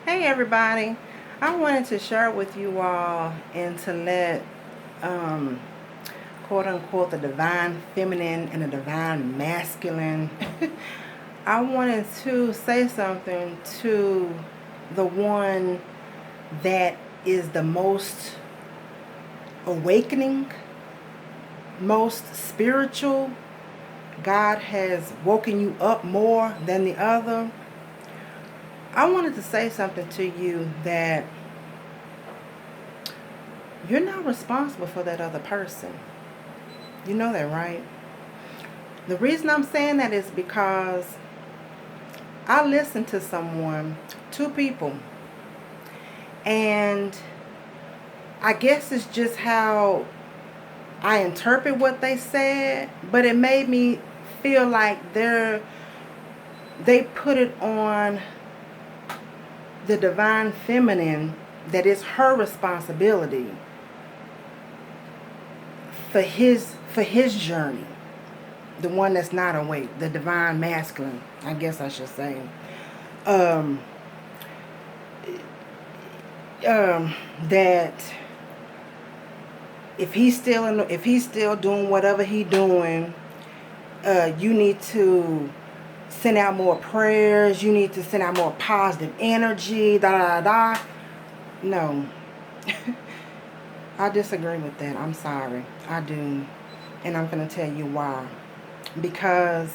Hey everybody, I wanted to share with you all and to let um, quote unquote the divine feminine and the divine masculine. I wanted to say something to the one that is the most awakening, most spiritual. God has woken you up more than the other. I wanted to say something to you that you're not responsible for that other person. You know that, right? The reason I'm saying that is because I listened to someone, two people, and I guess it's just how I interpret what they said, but it made me feel like they put it on the divine feminine that it's her responsibility for his journey. The one that's not awake, the divine masculine, I guess I should say. Um, that if he's still doing whatever he doing, you need to send out more prayers. You need to send out more positive energy. Da da da. No, I disagree with that. I'm sorry, I do, and I'm gonna tell you why. Because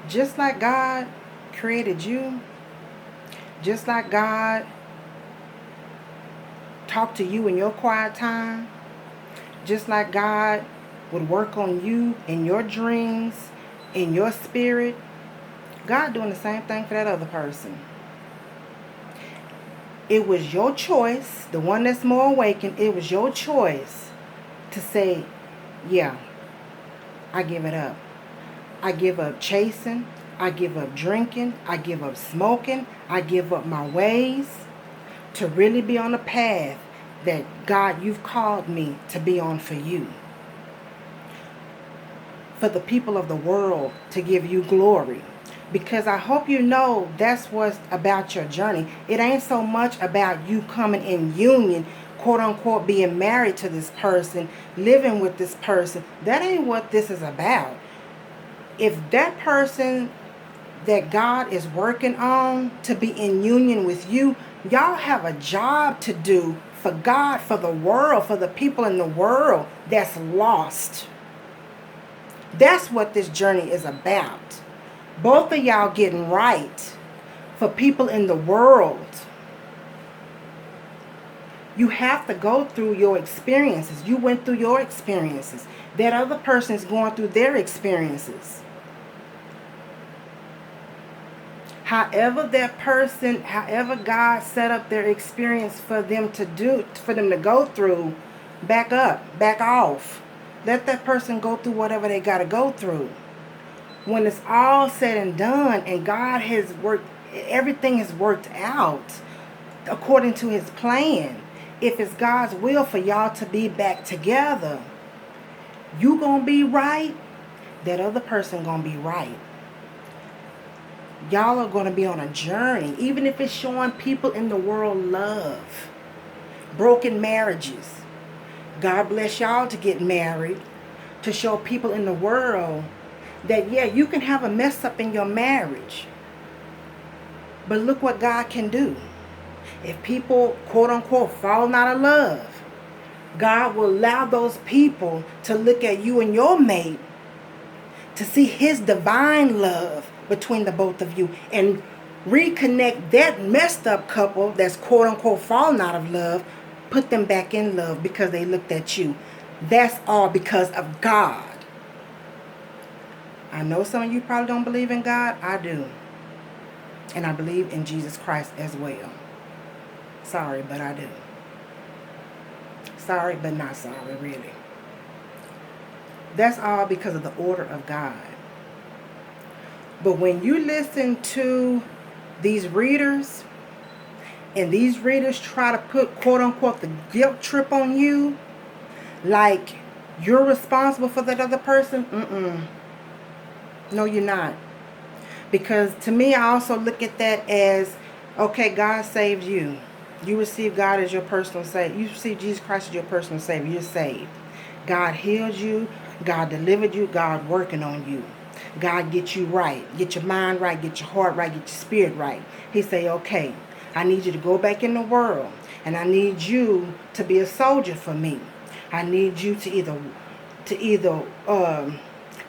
just like God created you, just like God talked to you in your quiet time, just like God would work on you in your dreams, in your spirit, God doing the same thing for that other person. It was your choice, the one that's more awakened, it was your choice to say, yeah, I give it up. I give up chasing. I give up drinking. I give up smoking. I give up my ways to really be on the path that God, you've called me to be on for you. For the people of the world to give you glory. Because I hope you know that's what's about your journey. It ain't so much about you coming in union, quote unquote, being married to this person, living with this person. That ain't what this is about. If that person that God is working on to be in union with you, y'all have a job to do for God, for the world, for the people in the world that's lost. That's what this journey is about. Both of y'all getting right for people in the world. You have to go through your experiences. You went through your experiences. That other person is going through their experiences. However God set up their experience for them to go through, back up, back off. Let that person go through whatever they got to go through. When it's all said and done and God has worked, everything is worked out according to his plan. If it's God's will for y'all to be back together, you gonna be right, that other person gonna be right. Y'all are going to be on a journey, even if it's showing people in the world love. Broken marriages. God bless y'all to get married, to show people in the world that, yeah, you can have a mess up in your marriage. But look what God can do. If people, quote unquote, falling out of love, God will allow those people to look at you and your mate to see his divine love between the both of you and reconnect that messed up couple that's quote unquote fallen out of love, put them back in love because they looked at you. That's all because of God. I know some of you probably don't believe in God. I do. And I believe in Jesus Christ as well. Sorry, but I do. Sorry, but not sorry, really. That's all because of the order of God. But when you listen to these readers, and these readers try to put, quote unquote, the guilt trip on you, like you're responsible for that other person, no, you're not. Because to me, I also look at that as, okay, God saved you. You receive God as your personal savior. You receive Jesus Christ as your personal savior. You're saved. God healed you. God delivered you. God working on you. God get you right. Get your mind right. Get your heart right. Get your spirit right. He say, okay, I need you to go back in the world. And I need you to be a soldier for me. I need you to either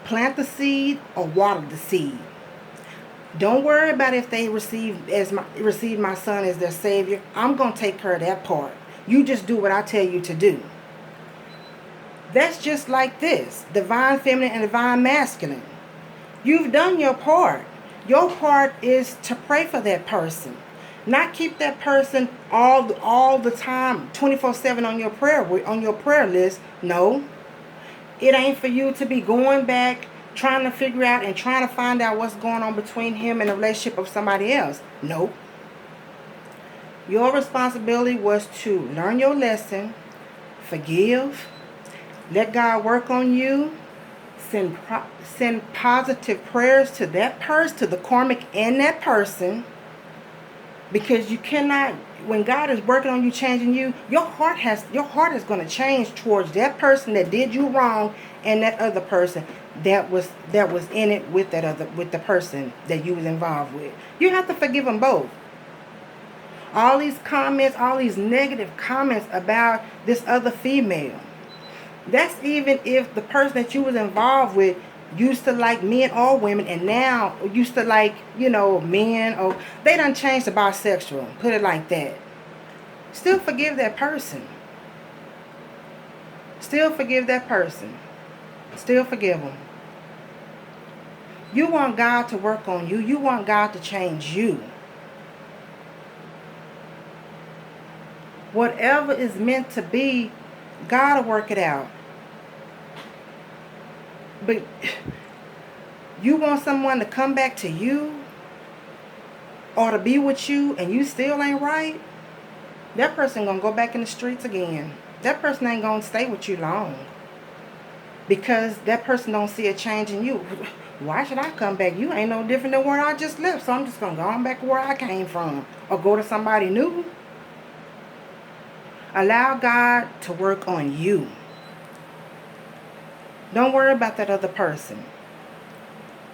plant the seed or water the seed. Don't worry about if they receive my son as their savior. I'm going to take care of that part. You just do what I tell you to do. That's just like this. Divine feminine and divine masculine. You've done your part. Your part is to pray for that person. Not keep that person all the time 24/7 on your prayer list. No. It ain't for you to be going back trying to figure out and trying to find out what's going on between him and the relationship of somebody else. Nope. Your responsibility was to learn your lesson, forgive, let God work on you, send positive prayers to that person, to the karmic and that person, because you cannot, when God is working on you, changing you, your heart is going to change towards that person that did you wrong and that other person that was in it with the person that you was involved with. You have to forgive them both. All these comments, all these negative comments about this other female, that's even if the person that you was involved with used to like men or women and now used to like, men, or they done changed to bisexual, put it like that. Still forgive that person. Still forgive that person. Still forgive them. You want God to work on you. You want God to change you. Whatever is meant to be, God will work it out. But you want someone to come back to you or to be with you and you still ain't right, that person gonna go back in the streets again. That person ain't gonna stay with you long because that person don't see a change in you. Why should I come back? You ain't no different than where I just left, so I'm just gonna go on back where I came from or go to somebody new. Allow God to work on you. Don't worry about that other person.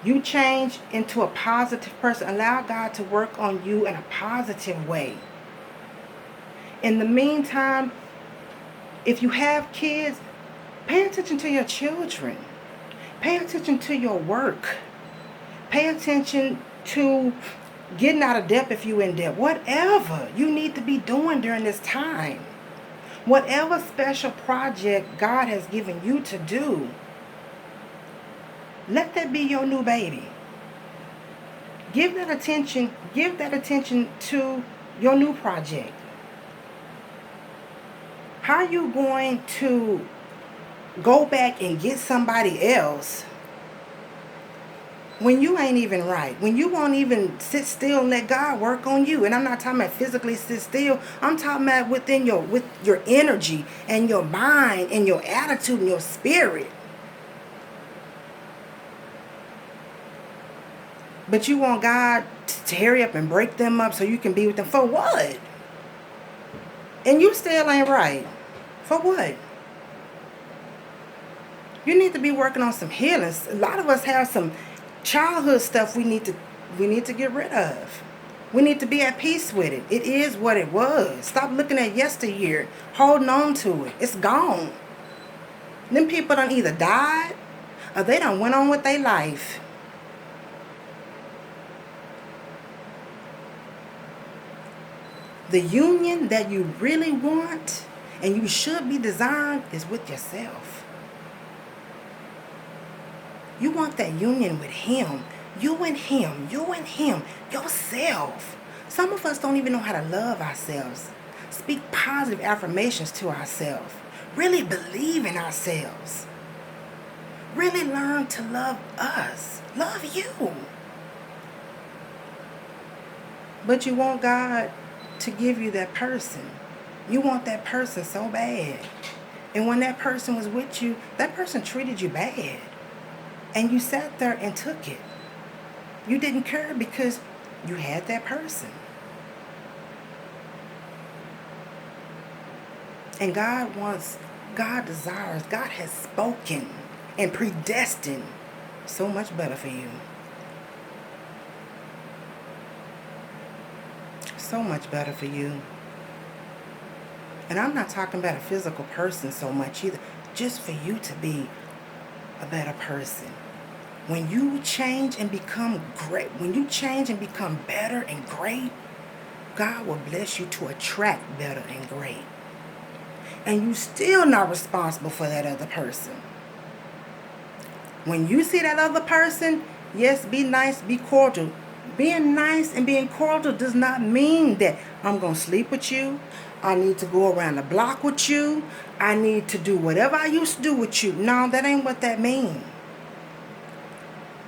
You change into a positive person. Allow God to work on you in a positive way. In the meantime, if you have kids, pay attention to your children. Pay attention to your work. Pay attention to getting out of debt if you're in debt. Whatever you need to be doing during this time. Whatever special project God has given you to do, let that be your new baby. Give that attention to your new project. How are you going to go back and get somebody else when you ain't even right? When you won't even sit still and let God work on you? And I'm not talking about physically sit still. I'm talking about with your energy and your mind and your attitude and your spirit. But you want God to hurry up and break them up so you can be with them. For what? And you still ain't right. For what? You need to be working on some healing. A lot of us have some childhood stuff we need to get rid of. We need to be at peace with it. It is what it was. Stop looking at yesteryear, holding on to it. It's gone. Them people done either died or they done went on with their life. The union that you really want and you should be desiring is with yourself. You want that union with Him. You and Him. You and Him. Yourself. Some of us don't even know how to love ourselves. Speak positive affirmations to ourselves. Really believe in ourselves. Really learn to love us. Love you. But you want God to give you that person. You want that person so bad. And when that person was with you, that person treated you bad. And you sat there and took it. You didn't care because you had that person. And God desires, God has spoken and predestined so much better for you. So much better for you. And I'm not talking about a physical person so much either. Just for you to be a better person. When you change and become great, when you change and become better and great, God will bless you to attract better and great. And you still not responsible for that other person. When you see that other person, yes, be nice, be cordial. Being nice and being cordial does not mean that I'm going to sleep with you. I need to go around the block with you. I need to do whatever I used to do with you. No, that ain't what that means.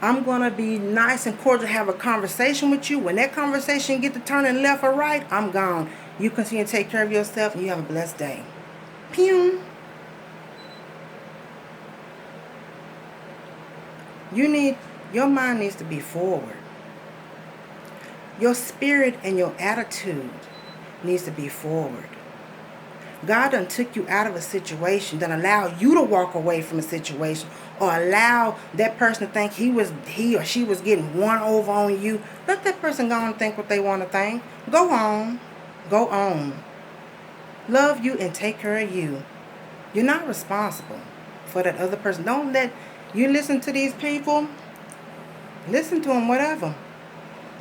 I'm going to be nice and cordial, have a conversation with you. When that conversation get to turning left or right, I'm gone. You continue to take care of yourself and you have a blessed day. Pew. Your mind needs to be forward. Your spirit and your attitude needs to be forward. God done took you out of a situation, done allow you to walk away from a situation, or allow that person to think he or she was getting one over on you. Let that person go and think what they want to think. Go on. Go on. Love you and take care of you. You're not responsible for that other person. Don't let you listen to these people. Listen to them, whatever.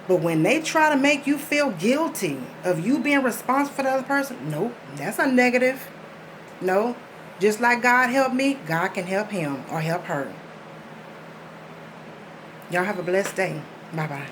But when they try to make you feel guilty of you being responsible for the other person, nope, that's a negative. No, just like God helped me, God can help him or help her. Y'all have a blessed day. Bye-bye.